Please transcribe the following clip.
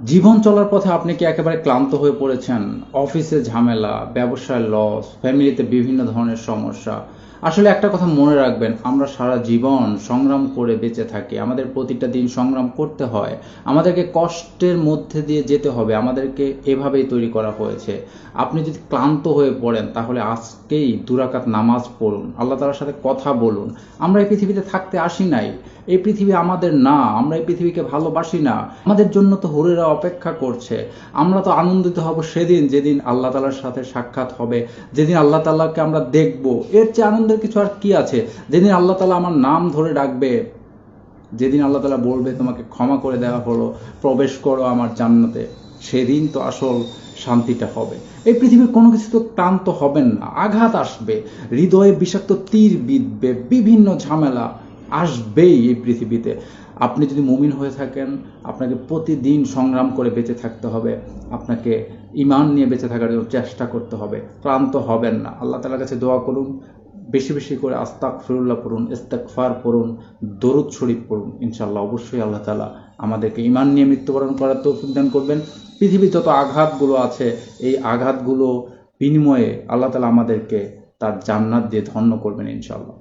জীবন চলার পথে আপনি কি একেবারে ক্লান্ত হয়ে পড়েছেন? অফিসে ঝামেলা, ব্যবসায় লস, ফ্যামিলিতে বিভিন্ন ধরনের সমস্যা। আসলে একটা কথা মনে রাখবেন, আমরা সারা জীবন সংগ্রাম করে বেঁচে থাকি। আমাদের প্রতিটা দিন সংগ্রাম করতে হয়। আমাদেরকে কষ্টের মধ্যে দিয়ে যেতে হবে। আমাদেরকে এভাবেই তৈরি করা হয়েছে। আপনি যদি ক্লান্ত হয়ে পড়েন তাহলে আজকেই ২ রাকাত নামাজ পড়ুন। আল্লাহ তাআলার সাথে কথা বলুন। আমরা এই পৃথিবীতে থাকতে আসি নাই। এই পৃথিবী আমাদের না, আমরা এই পৃথিবীকে ভালোবাসি না। আমাদের জন্য তো হুরেরা অপেক্ষা করছে। আমরা তো আনন্দিত হব সেদিন যেদিন আল্লাহ তাআলার সাথে সাক্ষাৎ হবে, যেদিন আল্লাহ তাআলাকে আমরা দেখব। এর চেয়ে আনন্দের কিছু আর কি আছে? যেদিন আল্লাহ তাআলা আমার নাম ধরে ডাকবে, যেদিন আল্লাহ তাআলা বলবে তোমাকে ক্ষমা করে দেওয়া হলো, প্রবেশ করো আমার জান্নাতে, সেদিন তো আসল শান্তিটা হবে। এই পৃথিবীর কোনো কিছু তো ক্লান্ত হবেন না, আঘাত আসবে, হৃদয়ে বিষাক্ত তীর বিঁধবে, বিভিন্ন ঝামেলা আসবেই এই পৃথিবীতে। আপনি যদি মুমিন হয়ে থাকেন, আপনাকে প্রতিদিন সংগ্রাম করে বেঁচে থাকতে হবে। আপনাকে ঈমান নিয়ে বেঁচে থাকার জন্য চেষ্টা করতে হবে। ক্লান্ত হবেন না। আল্লাহ তাআলার কাছে দোয়া করুন, বেশি বেশি করে আস্তাগফিরুল্লাহ পড়ুন, ইস্তেগফার পড়ুন, দরুদ শরীফ পড়ুন। ইনশাআল্লাহ অবশ্যই আল্লাহ তাআলা আমাদেরকে ঈমান নিয়ে মৃত্যুবরণ করার তৌফিক দান করবেন। পৃথিবীর যত আঘাতগুলো আছে, এই আঘাতগুলো বিনিময়ে আল্লাহ তাআলা আমাদেরকে তার জান্নাত দিয়ে ধন্য করবেন ইনশাআল্লাহ।